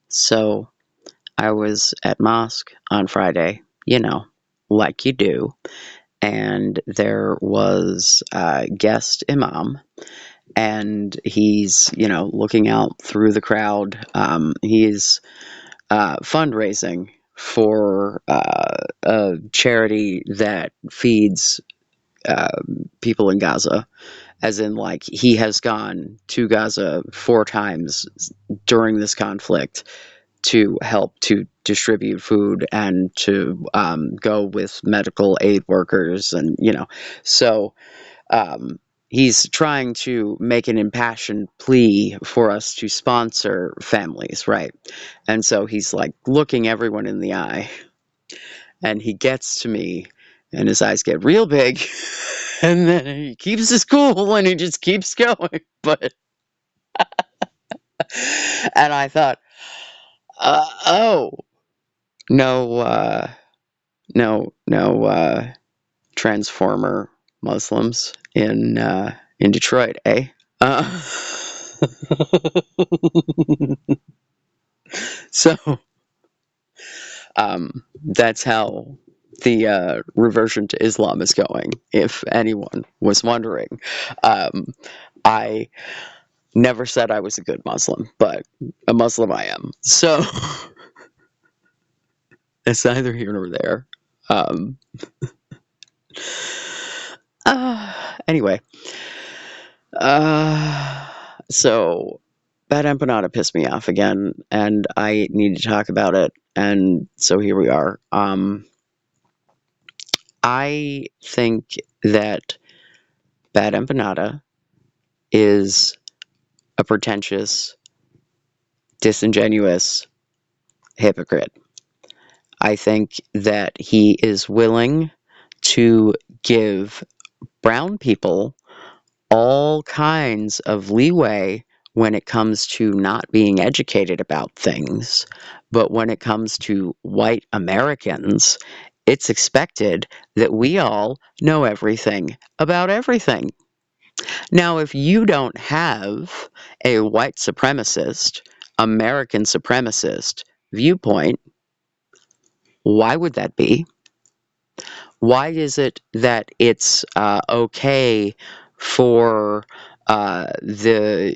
So I was at mosque on Friday, like you do, and there was a guest imam, and he's, looking out through the crowd. He's fundraising for a charity that feeds people in Gaza, as in, like, he has gone to Gaza 4 times during this conflict to help to distribute food and to go with medical aid workers, and so um, he's trying to make an impassioned plea for us to sponsor families, right? And so he's like looking everyone in the eye, and he gets to me, and his eyes get real big, and then he keeps his cool and he just keeps going. But and I thought, oh, no, no transformer Muslims in Detroit, eh? Uh, so that's how the reversion to Islam is going, if anyone was wondering. Um, I never said I was a good Muslim, but a Muslim I am. So it's neither here nor there. Um, anyway, uh, so BadEmpanada pissed me off again, and I need to talk about it, and so here we are. I think that BadEmpanada is a pretentious, disingenuous hypocrite. I think that he is willing to give brown people all kinds of leeway when it comes to not being educated about things. But when it comes to white Americans, it's expected that we all know everything about everything. Now, if you don't have a white supremacist, American supremacist viewpoint, why would that be? Why is it that it's okay for the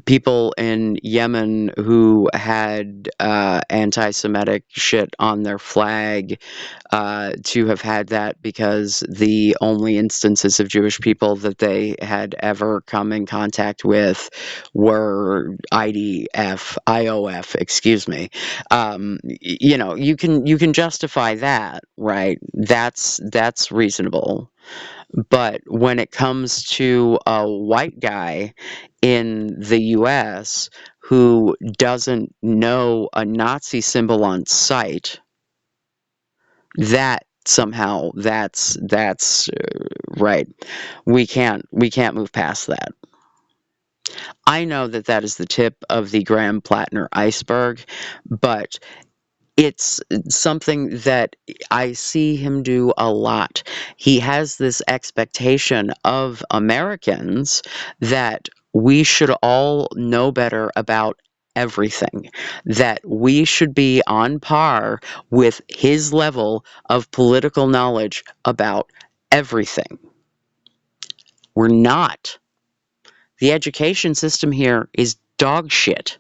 people in Yemen who had anti Semitic shit on their flag to have had that because the only instances of Jewish people that they had ever come in contact with were IOF, excuse me. You can justify that, right? That's reasonable. But when it comes to a white guy in the US who doesn't know a Nazi symbol on sight, that somehow that's right. We can't move past that. I know that that is the tip of the Graham Platner iceberg, but it's something that I see him do a lot. He has this expectation of Americans that we should all know better about everything, that we should be on par with his level of political knowledge about everything. We're not. The education system here is dog shit.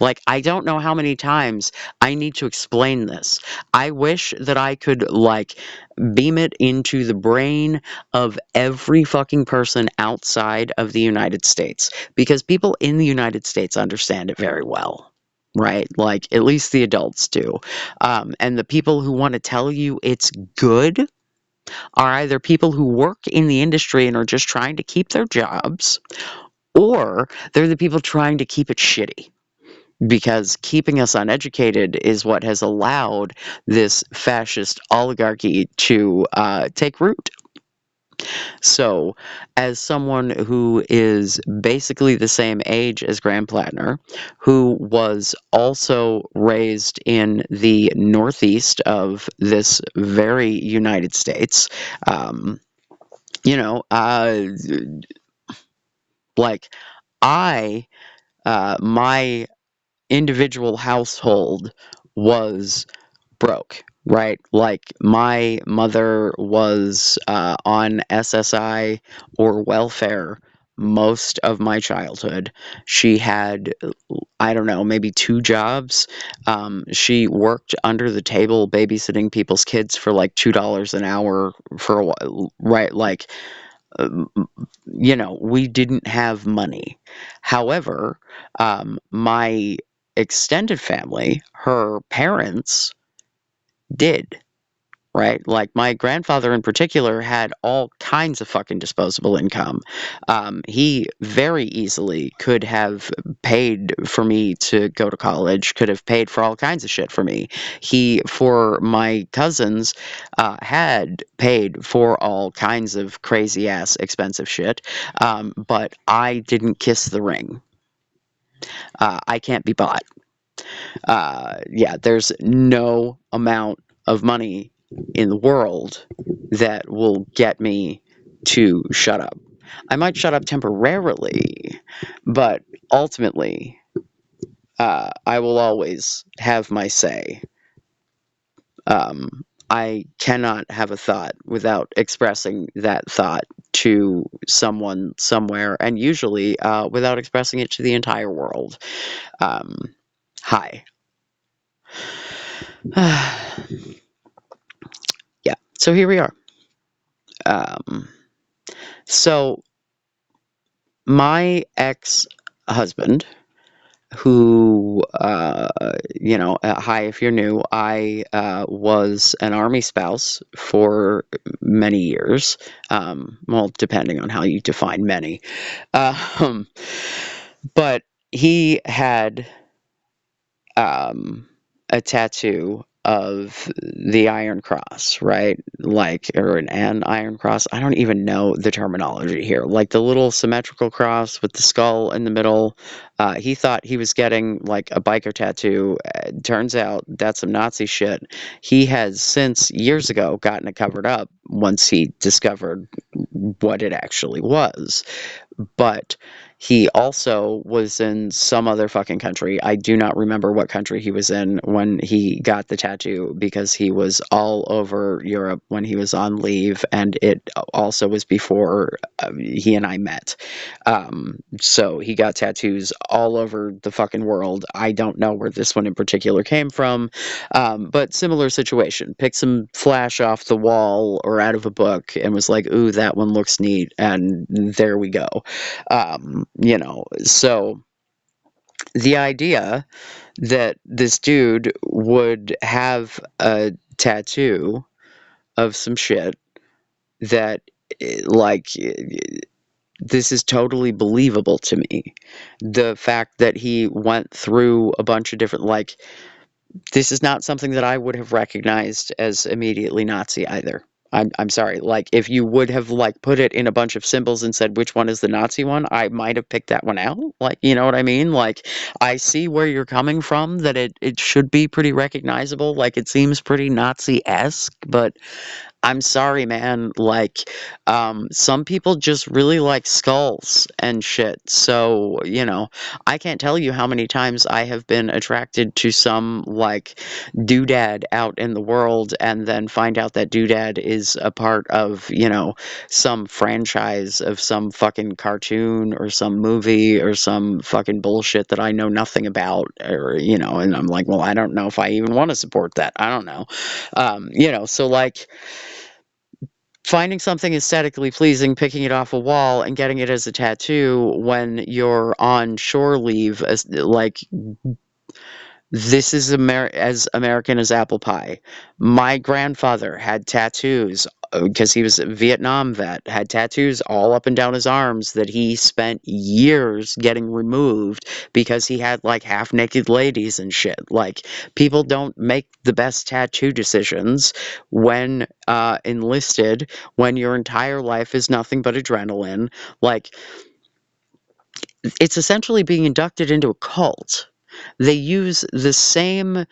Like, I don't know how many times I need to explain this. I wish that I could, like, beam it into the brain of every fucking person outside of the United States, because people in the United States understand it very well, right? Like, at least the adults do. And the people who want to tell you it's good are either people who work in the industry and are just trying to keep their jobs, or they're the people trying to keep it shitty, because keeping us uneducated is what has allowed this fascist oligarchy to take root. So, as someone who is basically the same age as Graham Platner, who was also raised in the northeast of this very United States, you know, like I, my individual household was broke, right? Like my mother was on SSI or welfare most of my childhood. She had, I don't know, maybe two jobs. She worked under the table babysitting people's kids for like $2 an hour for a while, right? Like, um, we didn't have money. However, my extended family, her parents did, right? Like my grandfather in particular had all kinds of fucking disposable income. He very easily could have paid for me to go to college, could have paid for all kinds of shit for me. He, for my cousins, had paid for all kinds of crazy ass expensive shit. But I didn't kiss the ring. I can't be bought. Yeah, there's no amount of money in the world that will get me to shut up. I might shut up temporarily, but ultimately, I will always have my say. I cannot have a thought without expressing that thought to someone somewhere, and usually without expressing it to the entire world. Um, Hi. Yeah, so here we are. Um, so my ex-husband, who, hi, if you're new, I was an army spouse for many years. Well, depending on how you define many. Um, but he had um, a tattoo of the Iron Cross, right? Like, or an Iron Cross. I don't even know the terminology here. Like the little symmetrical cross with the skull in the middle. He thought he was getting like a biker tattoo. Turns out that's some Nazi shit. He has since years ago gotten it covered up once he discovered what it actually was, but he also was in some other fucking country. I do not remember what country he was in when he got the tattoo, because he was all over Europe when he was on leave, and it also was before he and I met. So he got tattoos all over the fucking world. I don't know where this one in particular came from, but similar situation. Picked some flash off the wall or out of a book and was like, ooh, that one looks neat, and there we go. So the idea that this dude would have a tattoo of some shit that, like, this is totally believable to me. The fact that he went through a bunch of different, like, this is not something that I would have recognized as immediately Nazi either. I'm sorry. Like, if you would have like put it in a bunch of symbols and said which one is the Nazi one, I might have picked that one out. Like, you know what I mean? Like, I see where you're coming from, that it should be pretty recognizable. Like, it seems pretty Nazi-esque, but I'm sorry, man. Like, some people just really like skulls and shit. So, I can't tell you how many times I have been attracted to some, like, doodad out in the world and then find out that doodad is a part of, some franchise of some fucking cartoon or some movie or some fucking bullshit that I know nothing about, or, and I'm like, well, I don't know if I even want to support that. I don't know. So, like, finding something aesthetically pleasing, picking it off a wall, and getting it as a tattoo when you're on shore leave, like, this is as American as apple pie. My grandfather had tattoos because he was a Vietnam vet, had tattoos all up and down his arms that he spent years getting removed because he had like half naked ladies and shit. Like, people don't make the best tattoo decisions when enlisted, when your entire life is nothing but adrenaline. Like, it's essentially being inducted into a cult. They use the same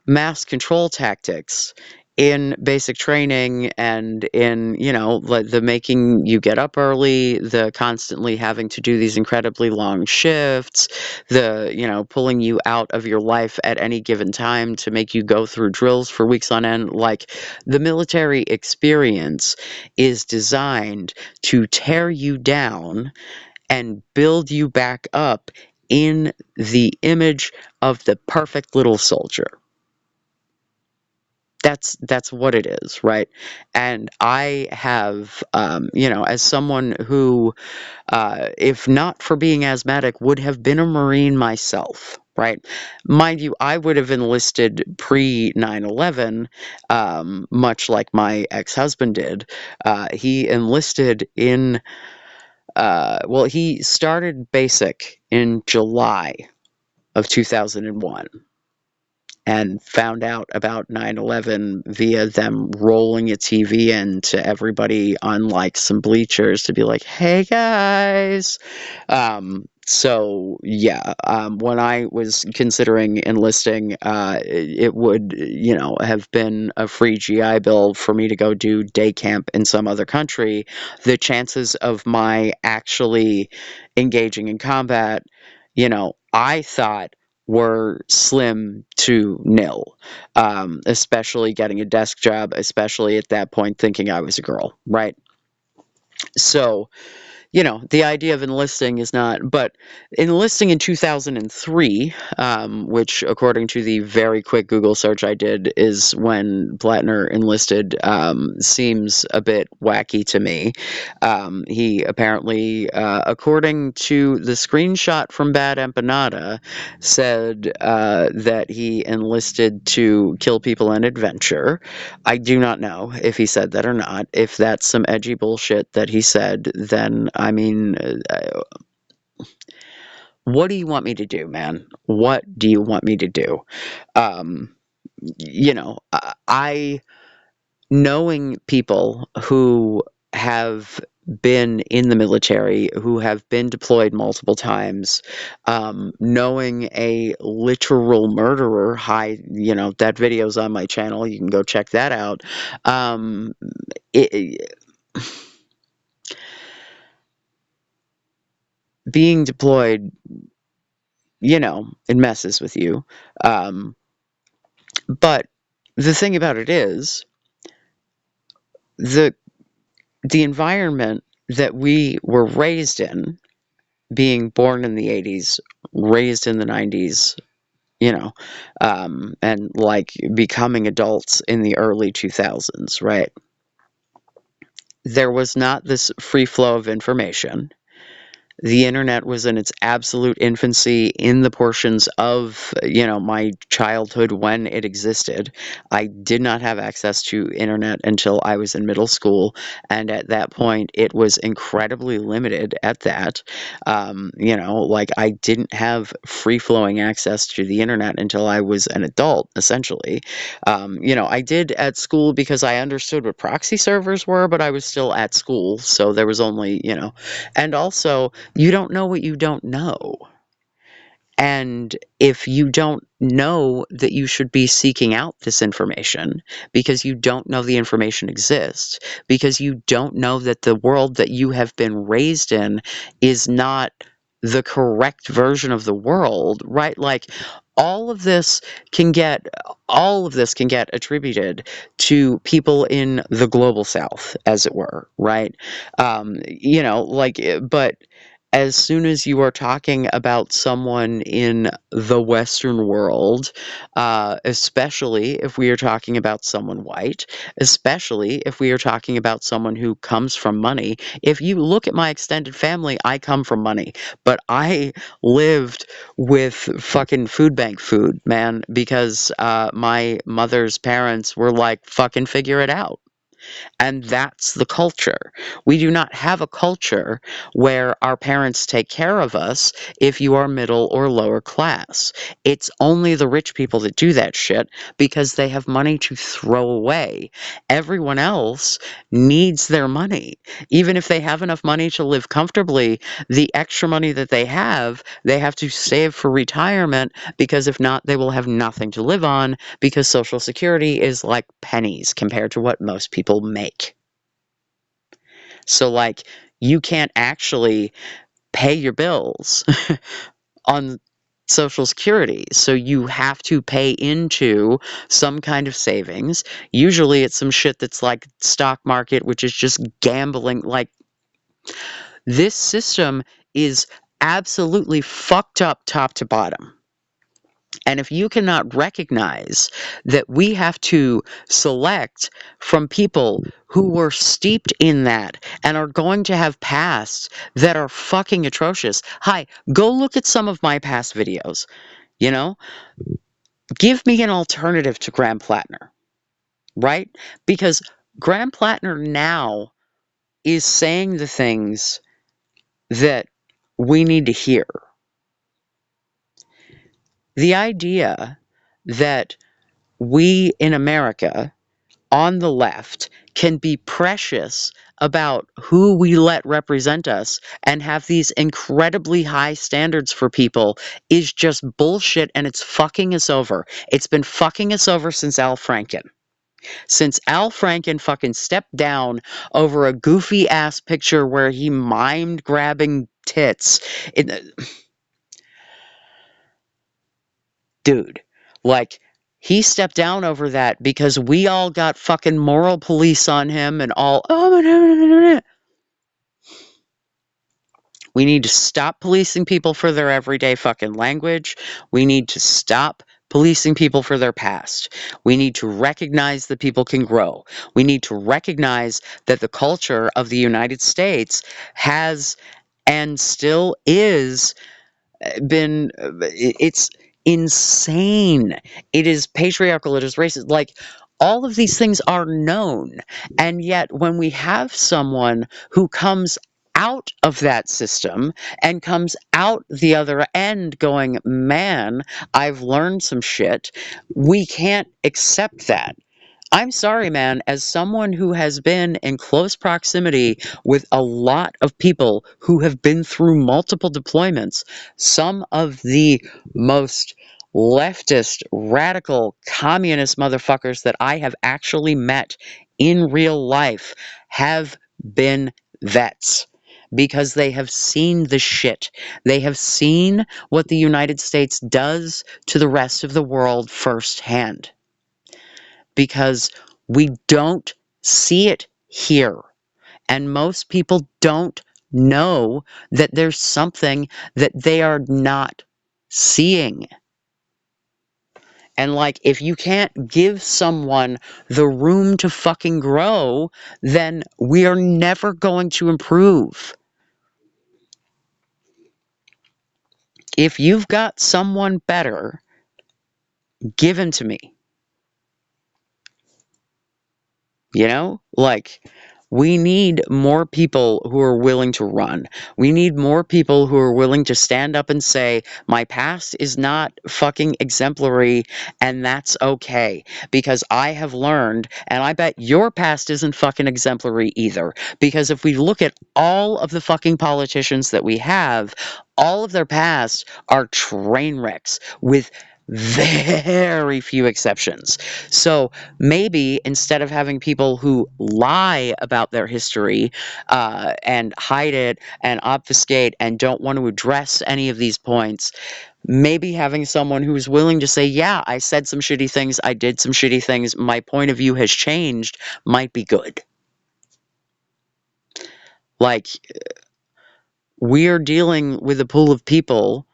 mass control tactics in basic training and in, like the making you get up early, the constantly having to do these incredibly long shifts, the, pulling you out of your life at any given time to make you go through drills for weeks on end. Like, the military experience is designed to tear you down and build you back up in the image of the perfect little soldier. That's what it is, right? And I have, as someone who, if not for being asthmatic, would have been a Marine myself, right? Mind you, I would have enlisted pre 9/11, much like my ex-husband did. He enlisted in, well, he started basic in July of 2001 and found out about 9/11 via them rolling a TV into everybody on like some bleachers to be like, hey guys. So yeah, when I was considering enlisting, it would, have been a free GI Bill for me to go do day camp in some other country. The chances of my actually engaging in combat, I thought were slim to nil, especially getting a desk job, especially at that point thinking I was a girl, right? So, the idea of enlisting is not, but enlisting in 2003, which according to the very quick Google search I did is when Platner enlisted, seems a bit wacky to me. He apparently, according to the screenshot from BadEmpanada, said that he enlisted to kill people and adventure. I do not know if he said that or not. If that's some edgy bullshit that he said, then, I mean, what do you want me to do, man? What do you want me to do? Um, I knowing people who have been in the military, who have been deployed multiple times, knowing a literal murderer, that video's on my channel, you can go check that out. Um, it, being deployed, it messes with you. Um, but the thing about it is, the the environment that we were raised in, being born in the 80s, raised in the 90s, and like becoming adults in the early 2000s, right? There was not this free flow of information. The internet was in its absolute infancy in the portions of, my childhood when it existed. I did not have access to internet until I was in middle school, and at that point, it was incredibly limited at that. Like I didn't have free-flowing access to the internet until I was an adult, essentially. I did at school because I understood what proxy servers were, but I was still at school, so there was only, and also, you don't know what you don't know. And if you don't know that you should be seeking out this information because you don't know the information exists, because you don't know that the world that you have been raised in is not the correct version of the world, right? Like all of this can get all of this can get attributed to people in the global south, as it were, right? But as soon as you are talking about someone in the Western world, especially if we are talking about someone white, especially if we are talking about someone who comes from money. If you look at my extended family, I come from money, but I lived with fucking food bank food, man, because my mother's parents were like, fucking figure it out. And that's the culture. We do not have a culture where our parents take care of us if you are middle or lower class. It's only the rich people that do that shit because they have money to throw away. Everyone else needs their money. Even if they have enough money to live comfortably, the extra money that they have to save for retirement because if not, they will have nothing to live on because Social Security is like pennies compared to what most people make. So, like, you can't actually pay your bills on Social Security. So, you have to pay into some kind of savings. Usually, it's some shit that's like stock market, which is just gambling. Like, this system is absolutely fucked up top to bottom. And if you cannot recognize that we have to select from people who were steeped in that and are going to have pasts that are fucking atrocious. Hi, go look at some of my past videos. You know, give me an alternative to Graham Platner, right? Because Graham Platner now is saying the things that we need to hear. The idea that we in America on the left can be precious about who we let represent us and have these incredibly high standards for people is just bullshit and it's fucking us over. It's been fucking us over since Al Franken. Since Al Franken fucking stepped down over a goofy ass picture where he mimed grabbing tits. Dude, like, he stepped down over that because we all got fucking moral police on him and all. Oh, we need to stop policing people for their everyday fucking language. We need to stop policing people for their past. We need to recognize that people can grow. We need to recognize that the culture of the United States has and still is been it's insane. It is patriarchal, it is racist. Like, all of these things are known. And yet when we have someone who comes out of that system and comes out the other end going, man, I've learned some shit, we can't accept that. I'm sorry, man, as someone who has been in close proximity with a lot of people who have been through multiple deployments, some of the most leftist, radical, communist motherfuckers that I have actually met in real life have been vets. Because they have seen the shit. They have seen what the United States does to the rest of the world firsthand because we don't see it here. And most people don't know that there's something that they are not seeing. And like, if you can't give someone the room to fucking grow, then we are never going to improve. If you've got someone better, give him to me. You know, like, we need more people who are willing to run. We need more people who are willing to stand up and say, my past is not fucking exemplary, and that's okay. Because I have learned, and I bet your past isn't fucking exemplary either. Because if we look at all of the fucking politicians that we have, all of their past are train wrecks with very few exceptions. So maybe instead of having people who lie about their history and hide it and obfuscate and don't want to address any of these points, maybe having someone who's willing to say, yeah, I said some shitty things, I did some shitty things, my point of view has changed, might be good. Like, we're dealing with a pool of people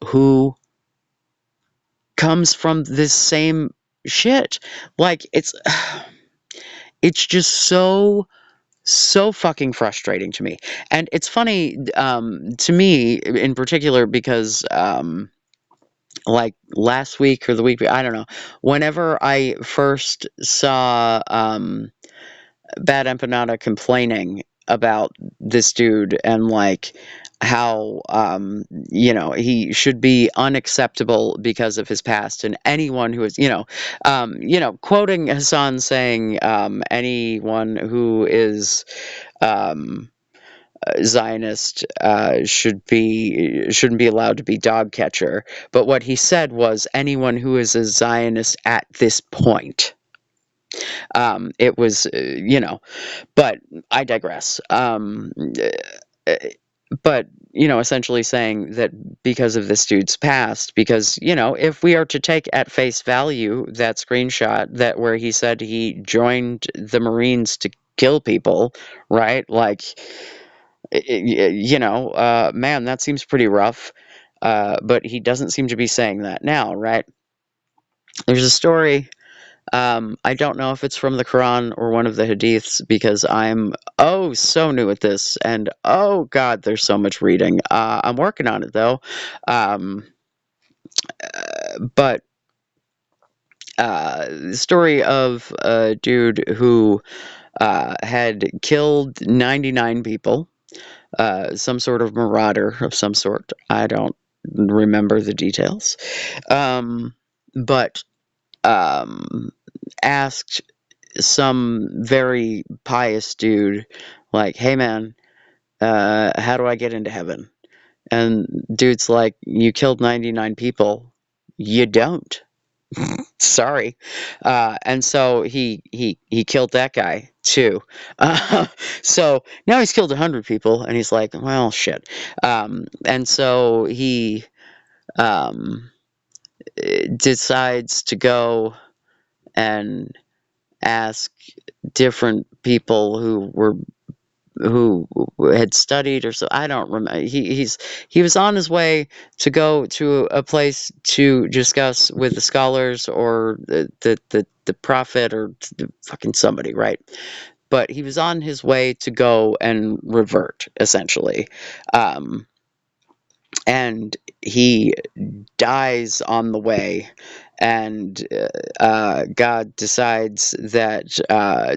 who comes from this same shit. Like, it's just so fucking frustrating to me. And it's funny to me in particular because like last week or the week, I don't know, whenever I first saw BadEmpanada complaining about this dude and like how he should be unacceptable because of his past, and anyone who is quoting Hassan saying anyone who is um, Zionist shouldn't be allowed to be dog catcher. But what he said was anyone who is a Zionist at this point. It was, but I digress. Uh, but essentially saying that because of this dude's past, because if we are to take at face value that screenshot that where he said he joined the Marines to kill people, right? Like, man, that seems pretty rough. But he doesn't seem to be saying that now, right? There's a story. I don't know if it's from the Quran or one of the Hadiths because I'm so new at this, and oh god, there's so much reading. I'm working on it though. Um, but the story of a dude who had killed 99 people, some sort of marauder of some sort. I don't remember the details. But asked some very pious dude, like, hey man, how do I get into heaven? And dude's like, you killed 99 people. You don't. Sorry. And so he killed that guy too. Uh, so now he's killed 100 people, and he's like, well, shit. And so he um, decides to go and ask different people who had studied or so. I don't remember. He was on his way to go to a place to discuss with the scholars or the prophet or fucking somebody, right? But he was on his way to go and revert, essentially. Um, and he dies on the way, and God decides that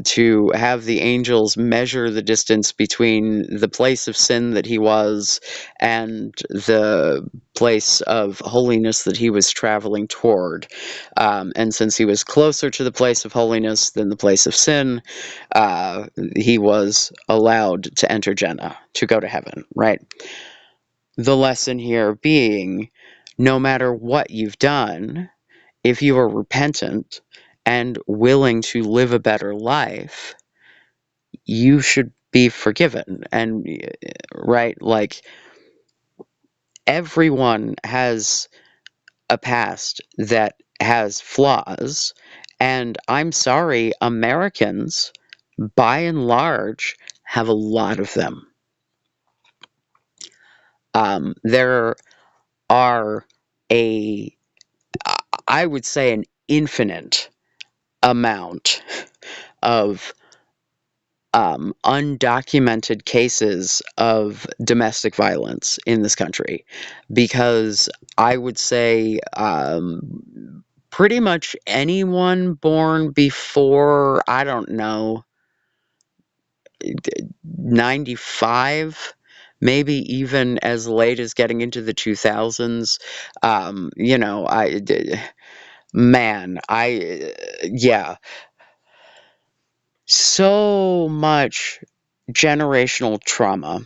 to have the angels measure the distance between the place of sin that he was and the place of holiness that he was traveling toward. And since he was closer to the place of holiness than the place of sin, he was allowed to enter Jannah, to go to heaven, right? The lesson here being, no matter what you've done, if you are repentant and willing to live a better life, you should be forgiven. And, right, like, everyone has a past that has flaws. And I'm sorry, Americans, by and large, have a lot of them. There are I would say, an infinite amount of undocumented cases of domestic violence in this country, because I would say pretty much anyone born before, I don't know, 95, maybe even as late as getting into the 2000s, man, yeah, so much generational trauma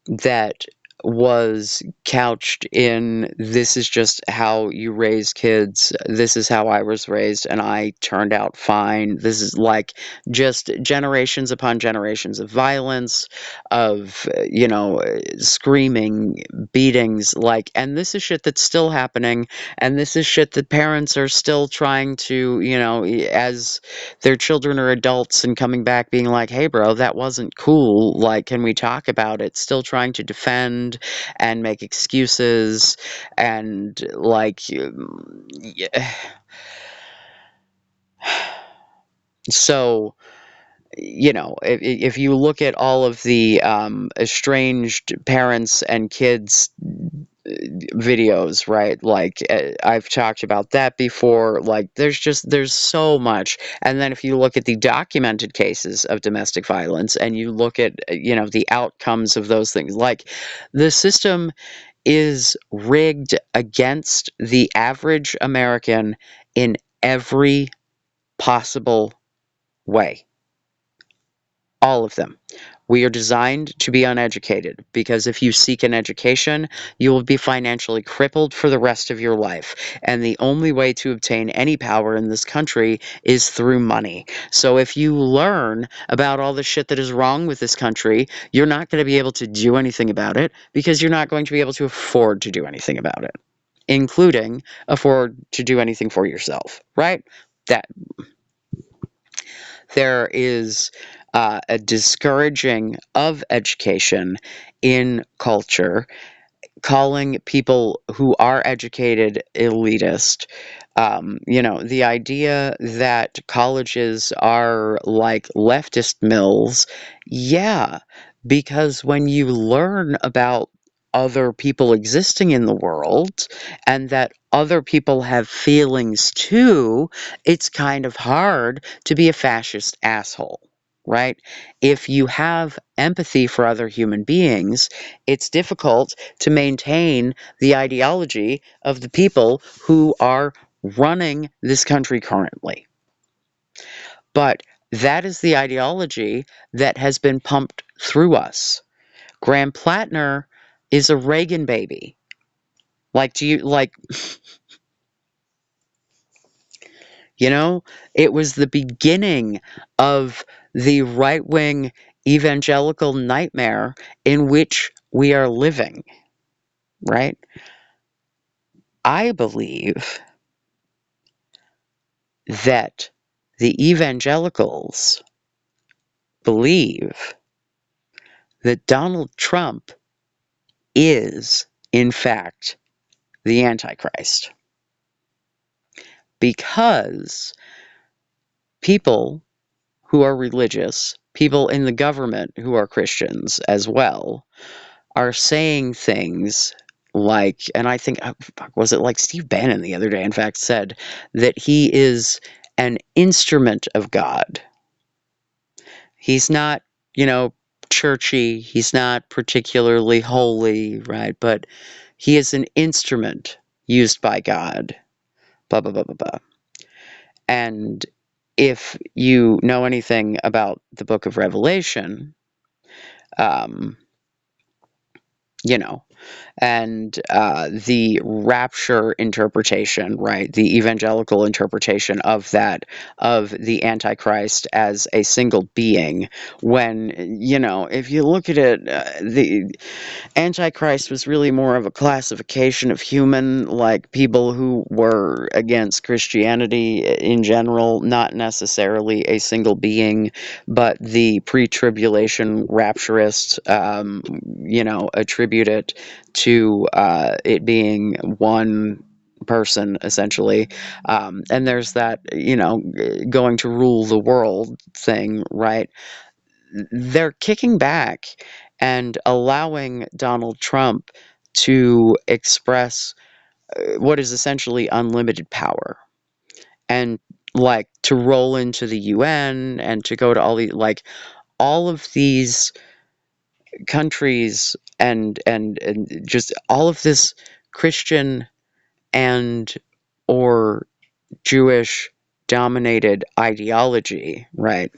that was couched in, this is just how you raise kids, this is how I was raised and I turned out fine. This is like just generations upon generations of violence, of screaming, beatings, like, and this is shit that's still happening, and this is shit that parents are still trying to, as their children are adults and coming back being like, hey bro, that wasn't cool, like, can we talk about it, still trying to defend and make excuses, and like, yeah. So if you look at all of the estranged parents and kids videos, right? Like I've talked about that before. Like there's so much. And then if you look at the documented cases of domestic violence and you look at the outcomes of those things, like the system is rigged against the average American in every possible way. All of them. We are designed to be uneducated because if you seek an education, you will be financially crippled for the rest of your life. And the only way to obtain any power in this country is through money. So if you learn about all the shit that is wrong with this country, you're not going to be able to do anything about it because you're not going to be able to afford to do anything about it, including afford to do anything for yourself, right? That there is a discouraging of education in culture, calling people who are educated elitist. The idea that colleges are like leftist mills, yeah, because when you learn about other people existing in the world and that other people have feelings too, it's kind of hard to be a fascist asshole, right? If you have empathy for other human beings, it's difficult to maintain the ideology of the people who are running this country currently. But that is the ideology that has been pumped through us. Graham Platner is a Reagan baby. Like, do you, like, it was the beginning of the right wing evangelical nightmare in which we are living, right? I believe that the evangelicals believe that Donald Trump is, in fact, the Antichrist. Because people who are religious, people in the government who are Christians as well, are saying things like, and I think, was it like Steve Bannon the other day, in fact, said that he is an instrument of God. He's not, churchy. He's not particularly holy, right? But he is an instrument used by God. Blah, blah, blah, blah, blah. And if you know anything about the book of Revelation, um, you know, and the rapture interpretation, right? The evangelical interpretation of that, of the Antichrist as a single being, when, if you look at it, the Antichrist was really more of a classification of human, like people who were against Christianity in general, not necessarily a single being, but the pre-tribulation rapturists, attribute it to it being one person essentially, and there's that going to rule the world thing, right? They're kicking back and allowing Donald Trump to express what is essentially unlimited power, and like to roll into the UN and to go to all of these countries, and just all of this Christian and or Jewish dominated ideology, right?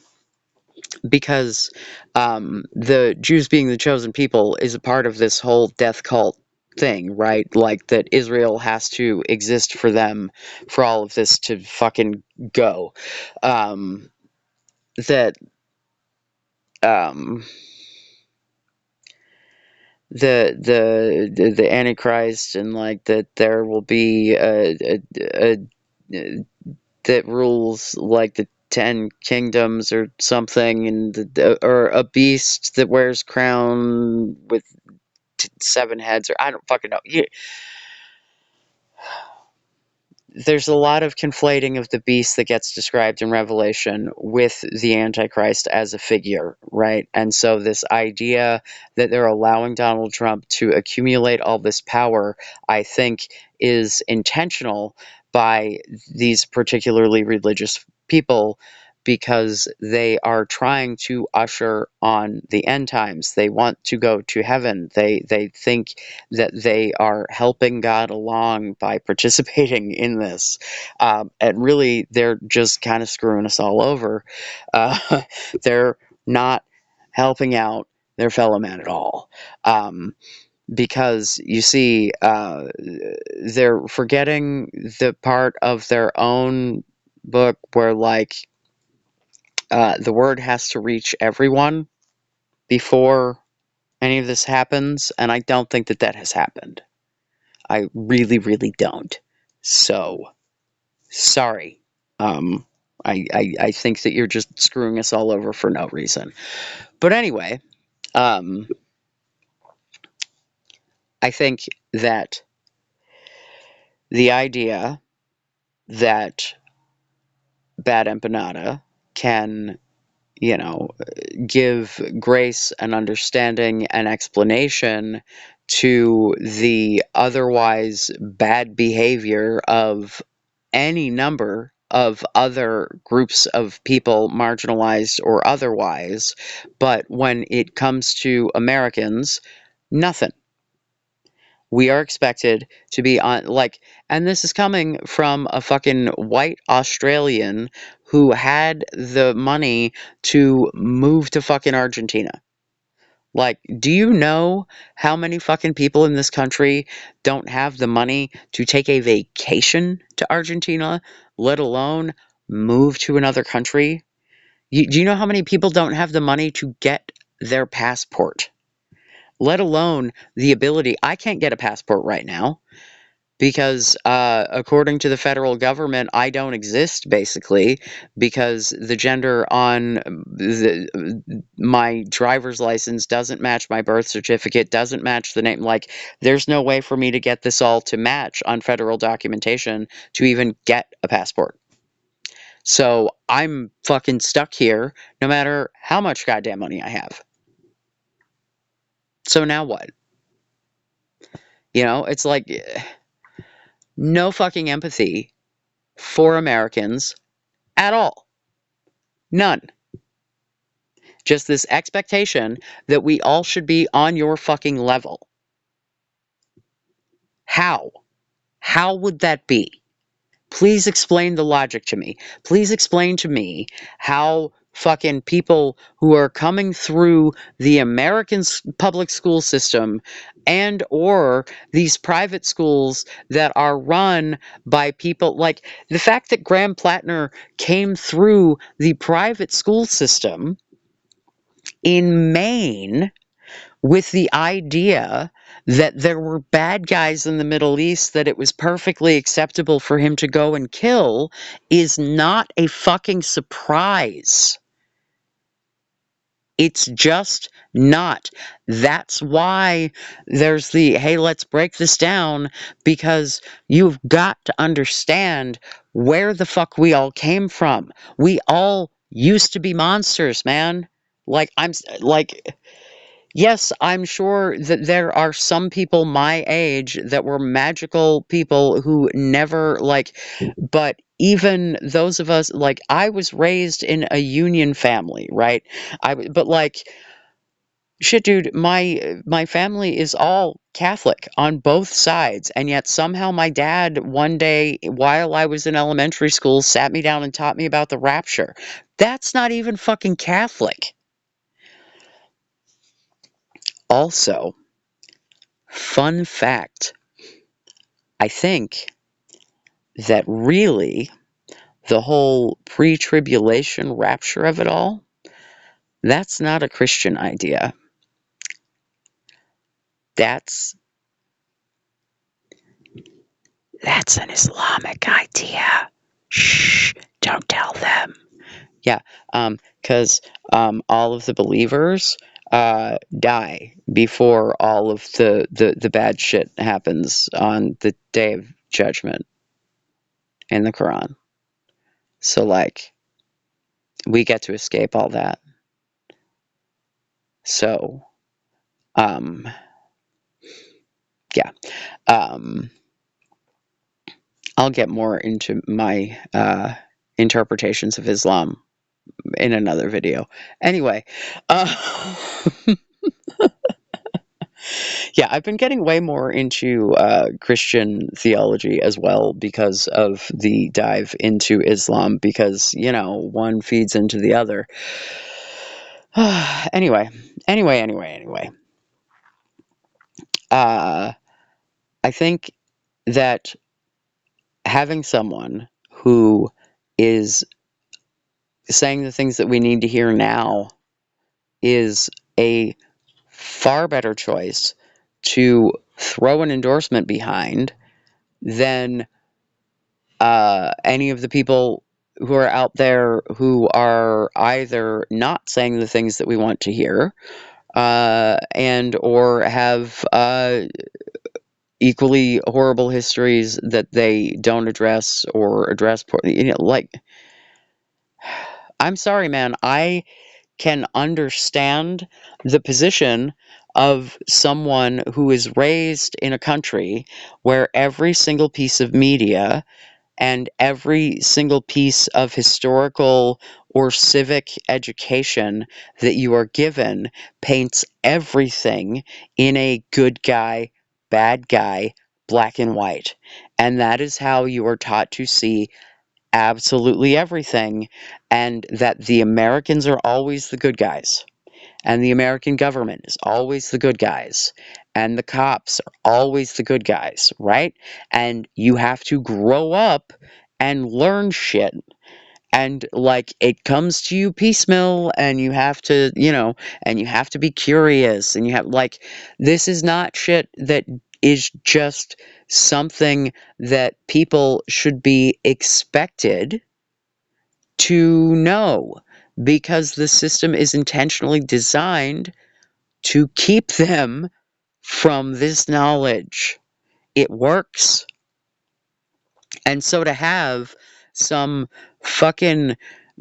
Because the Jews being the chosen people is a part of this whole death cult thing, right? Like that Israel has to exist for them for all of this to fucking go. That um, the Antichrist, and like that there will be a that rules like the 10 kingdoms or something, and or a beast that wears crown with 7 heads, or I don't fucking know. there's a lot of conflating of the beast that gets described in Revelation with the Antichrist as a figure, right? And so this idea that they're allowing Donald Trump to accumulate all this power, I think, is intentional by these particularly religious people because they are trying to usher on the end times. They want to go to heaven. They think that they are helping God along by participating in this. And really, they're just kind of screwing us all over. Uh, they're not helping out their fellow man at all. Because you see, they're forgetting the part of their own book where, like, the word has to reach everyone before any of this happens, and I don't think that that has happened. I really, really don't. So, sorry. Um, I think that you're just screwing us all over for no reason. But anyway, um, I think that the idea that BadEmpanada can, you know, give grace and understanding and explanation to the otherwise bad behavior of any number of other groups of people, marginalized or otherwise, but when it comes to Americans, nothing. We are expected to be on, like, and this is coming from a fucking white Australian who had the money to move to fucking Argentina. Like, do you know how many fucking people in this country don't have the money to take a vacation to Argentina, let alone move to another country? Do you know how many people don't have the money to get their passport, let alone the ability? I can't get a passport right now because according to the federal government, I don't exist, basically, because the gender on my driver's license doesn't match my birth certificate, doesn't match the name. Like, there's no way for me to get this all to match on federal documentation to even get a passport. So I'm fucking stuck here no matter how much goddamn money I have. So now what? You know, it's like no fucking empathy for Americans at all. None. Just this expectation that we all should be on your fucking level. How? How would that be? Please explain the logic to me. Please explain to me how fucking people who are coming through the American public school system and or these private schools that are run by people, like the fact that Graham Platner came through the private school system in Maine with the idea that there were bad guys in the Middle East that it was perfectly acceptable for him to go and kill is not a fucking surprise. It's just not. That's why there's the, hey, let's break this down, because you've got to understand where the fuck we all came from. We all used to be monsters, man. Yes, I'm sure that there are some people my age that were magical people who never, like, but even those of us, like, I was raised in a union family, right? But like, shit, dude, my family is all Catholic on both sides, and yet somehow my dad one day while I was in elementary school sat me down and taught me about the rapture. That's not even fucking Catholic. Also, fun fact, I think that really the whole pre-tribulation rapture of it all, that's not a Christian idea. That's an Islamic idea. Shh, don't tell them. Yeah, because all of the believers die before all of the bad shit happens on the day of judgment. in the Quran. So, like, we get to escape all that. So, um, yeah. Um, I'll get more into my interpretations of Islam in another video. Anyway, uh, yeah, I've been getting way more into Christian theology as well because of the dive into Islam, because, you know, one feeds into the other. Anyway. Uh, I think that having someone who is saying the things that we need to hear now is a far better choice to throw an endorsement behind than any of the people who are out there who are either not saying the things that we want to hear, and or have equally horrible histories that they don't address or address poorly. You know, like, I'm sorry, man. I can understand the position of someone who is raised in a country where every single piece of media and every single piece of historical or civic education that you are given paints everything in a good guy, bad guy, black and white. And that is how you are taught to see absolutely everything, and that the Americans are always the good guys, and the American government is always the good guys, and the cops are always the good guys, right? And you have to grow up and learn shit. And, like, it comes to you piecemeal, and you have to, you know, and you have to be curious, and you have, like, this is not shit that is just something that people should be expected to know, because the system is intentionally designed to keep them from this knowledge. It works. And so to have some fucking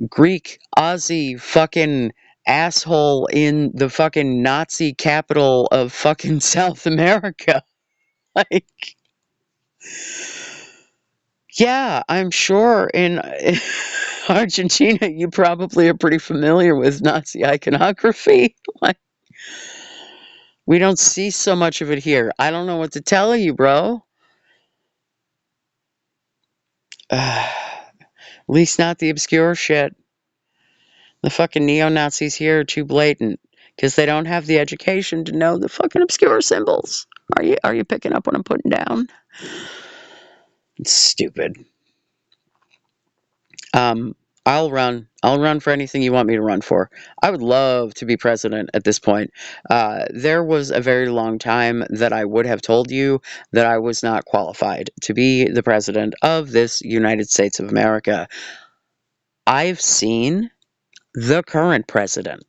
Greek Aussie fucking asshole in the fucking Nazi capital of fucking South America, like, yeah, I'm sure in Argentina you probably are pretty familiar with Nazi iconography. Like, we don't see so much of it here. I don't know what to tell you, bro. At least not the obscure shit. The fucking neo-Nazis here are too blatant because they don't have the education to know the fucking obscure symbols. Are you picking up what I'm putting down? It's stupid. I'll run. I'll run for anything you want me to run for. I would love to be president at this point. There was a very long time that I would have told you that I was not qualified to be the president of this United States of America. I've seen the current president.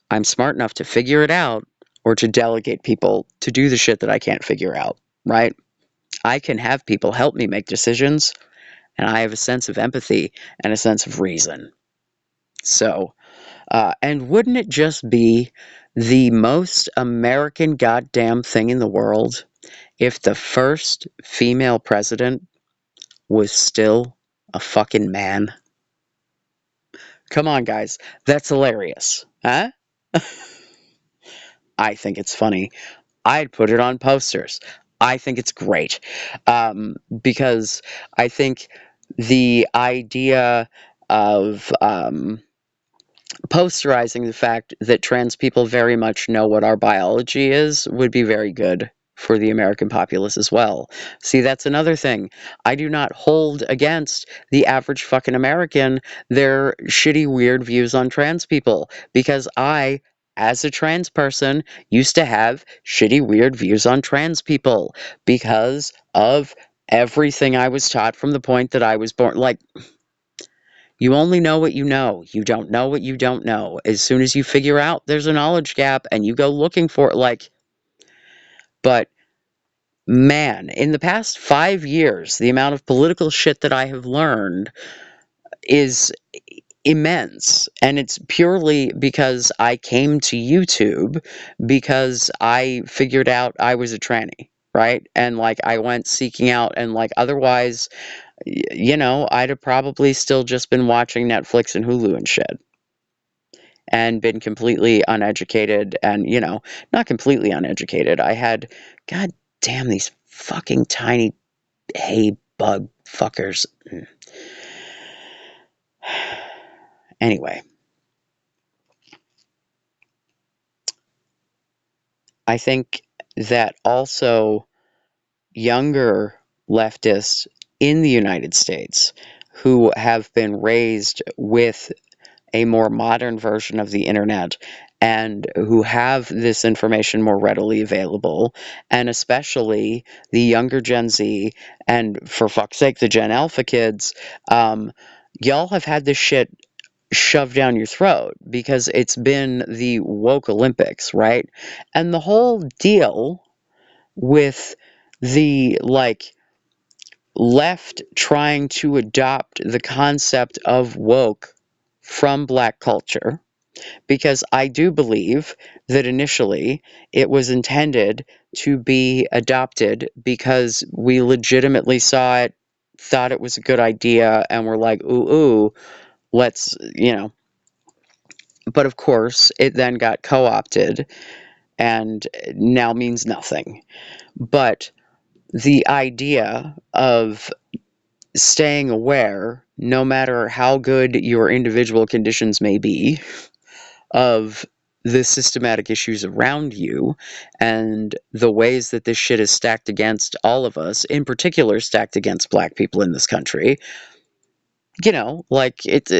I'm smart enough to figure it out, or to delegate people to do the shit that I can't figure out, right? I can have people help me make decisions, and I have a sense of empathy and a sense of reason. So, and wouldn't it just be the most American goddamn thing in the world if the first female president was still a fucking man? Come on, guys. That's hilarious. Huh? I think it's funny. I'd put it on posters. I think it's great. Because I think the idea of posterizing the fact that trans people very much know what our biology is would be very good for the American populace as well. See, that's another thing. I do not hold against the average fucking American their shitty, weird views on trans people, because I, as a trans person, used to have shitty, weird views on trans people because of everything I was taught from the point that I was born. Like, you only know what you know. You don't know what you don't know. As soon as you figure out there's a knowledge gap and you go looking for it, like, but Man, in the past 5 years, the amount of political shit that I have learned is immense. And it's purely because I came to YouTube because I figured out I was a tranny, right? And like I went seeking out, and like otherwise, I'd have probably still just been watching Netflix and Hulu and shit and been completely uneducated and, not completely uneducated. I had, god damn, these fucking tiny hay bug fuckers. Anyway, I think that also younger leftists in the United States who have been raised with a more modern version of the internet and who have this information more readily available, and especially the younger Gen Z, and for fuck's sake, the Gen Alpha kids, y'all have had this shit shoved down your throat because it's been the woke Olympics, right? And the whole deal with the left trying to adopt the concept of woke from black culture, because I do believe that initially it was intended to be adopted because we legitimately saw it, thought it was a good idea, and we're like, ooh, let's, But of course, it then got co opted and now means nothing. But the idea of staying aware, no matter how good your individual conditions may be, of the systematic issues around you and the ways that this shit is stacked against all of us, in particular stacked against black people in this country, it's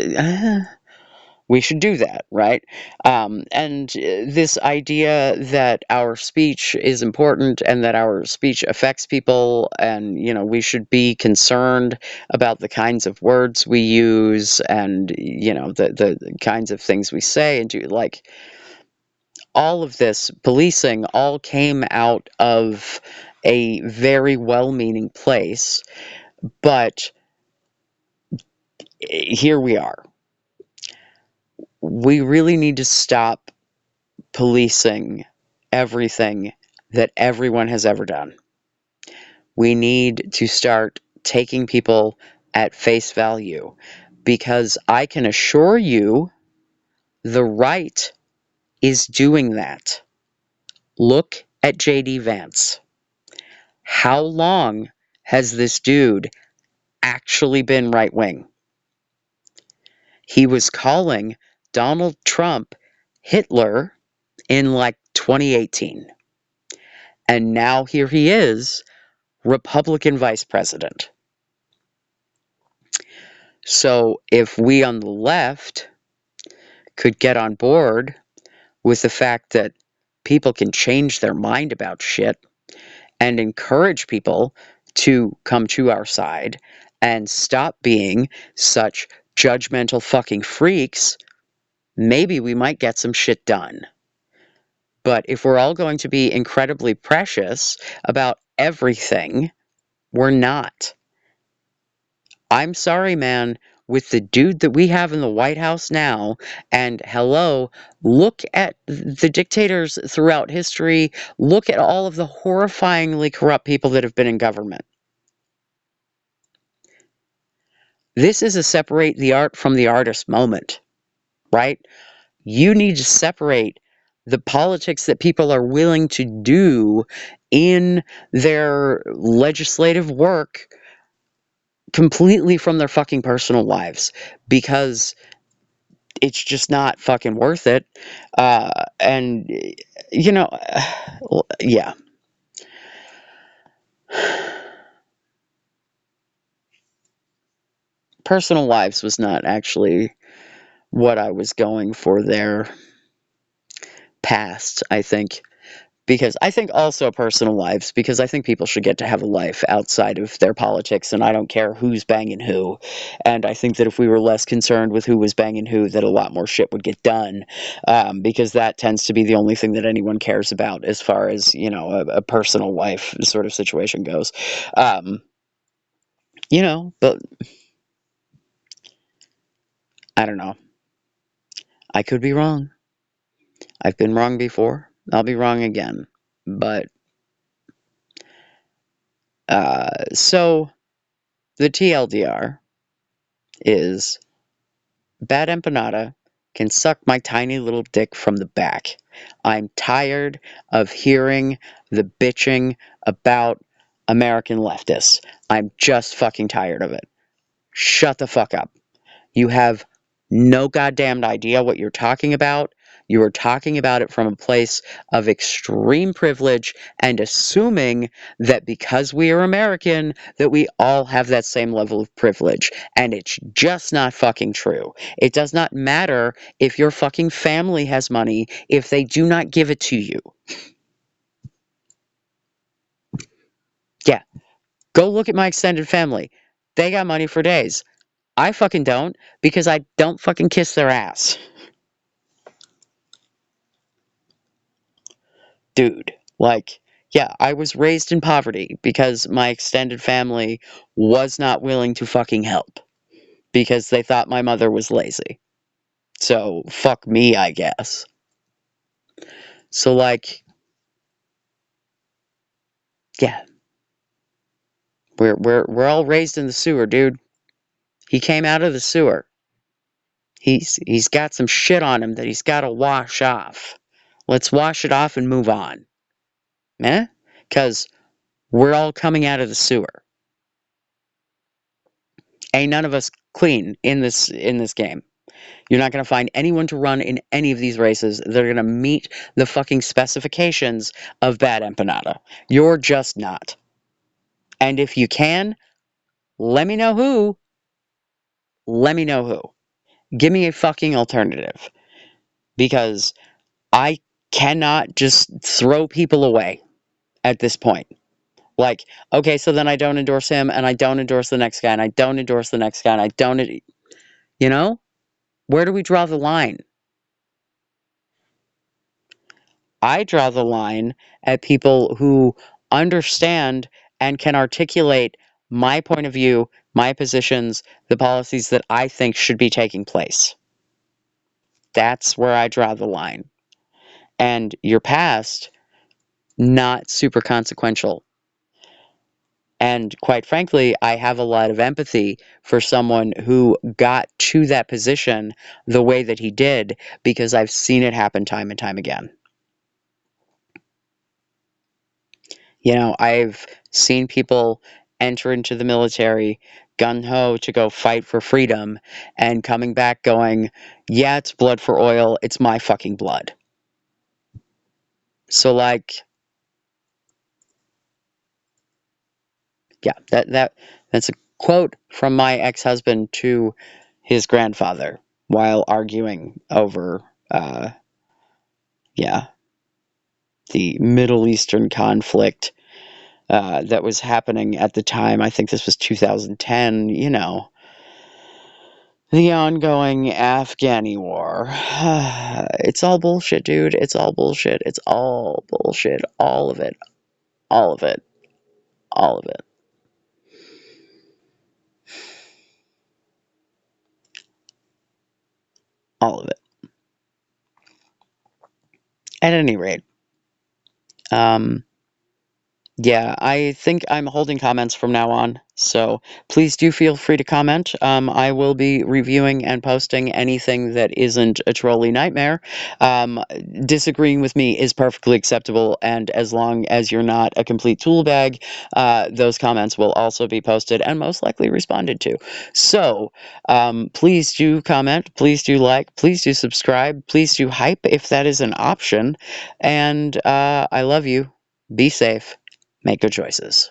we should do that, right? And this idea that our speech is important and that our speech affects people, and we should be concerned about the kinds of words we use, and the kinds of things we say and do, like all of this policing all came out of a very well-meaning place, but here we are. We really need to stop policing everything that everyone has ever done. We need to start taking people at face value, because I can assure you the right is doing that. Look at J.D. Vance. How long has this dude actually been right wing? He was calling Donald Trump Hitler in 2018. And now here he is, Republican vice president. So if we on the left could get on board with the fact that people can change their mind about shit and encourage people to come to our side and stop being such judgmental fucking freaks, maybe we might get some shit done. But if we're all going to be incredibly precious about everything, we're not. I'm sorry, man, with the dude that we have in the White House now, and hello, look at the dictators throughout history, look at all of the horrifyingly corrupt people that have been in government. This is a separate the art from the artist moment, right? You need to separate the politics that people are willing to do in their legislative work completely from their fucking personal lives, because it's just not fucking worth it. And, you know, yeah. Personal lives was not actually what I was going for there. Past, I think. because I think also personal lives, because I think people should get to have a life outside of their politics, and I don't care who's banging who. And I think that if we were less concerned with who was banging who, that a lot more shit would get done, because that tends to be the only thing that anyone cares about as far as, a personal life sort of situation goes. But I don't know. I could be wrong. I've been wrong before. I'll be wrong again. But, so the TLDR is BadEmpanada can suck my tiny little dick from the back. I'm tired of hearing the bitching about American leftists. I'm just fucking tired of it. Shut the fuck up. You have no goddamn idea what you're talking about. You are talking about it from a place of extreme privilege and assuming that because we are American, that we all have that same level of privilege. And it's just not fucking true. It does not matter if your fucking family has money if they do not give it to you. Yeah, go look at my extended family. They got money for days. I fucking don't because I don't fucking kiss their ass. Dude, like, yeah, I was raised in poverty because my extended family was not willing to fucking help because they thought my mother was lazy. So, fuck me, I guess. So, like, yeah, we're all raised in the sewer, dude. He came out of the sewer. He's got some shit on him that he's got to wash off. Let's wash it off and move on. Eh? Because we're all coming out of the sewer. Ain't none of us clean in this game. You're not going to find anyone to run in any of these races that are going to meet the fucking specifications of BadEmpanada. You're just not. And if you can, let me know who. Let me know who. Give me a fucking alternative. Because I cannot just throw people away at this point. Like, okay, so then I don't endorse him, and I don't endorse the next guy, and I don't endorse the next guy, and I don't, you know? Where do we draw the line? I draw the line at people who understand and can articulate my point of view, my positions, the policies that I think should be taking place. That's where I draw the line. And your past, not super consequential. And quite frankly, I have a lot of empathy for someone who got to that position the way that he did because I've seen it happen time and time again. I've seen people enter into the military gung-ho to go fight for freedom and coming back going, yeah, it's blood for oil, it's my fucking blood. So, like, yeah, that's a quote from my ex-husband to his grandfather while arguing over, yeah, the Middle Eastern conflict that was happening at the time. I think this was 2010, the ongoing Afghani war. It's all bullshit, dude. It's all bullshit. It's all bullshit. All of it. All of it. All of it. All of it. At any rate, um, yeah, I think I'm holding comments from now on, so please do feel free to comment. I will be reviewing and posting anything that isn't a trolley nightmare. Disagreeing with me is perfectly acceptable, and as long as you're not a complete tool bag, those comments will also be posted and most likely responded to. So, please do comment, please do like, please do subscribe, please do hype if that is an option, and I love you. Be safe. Make good choices.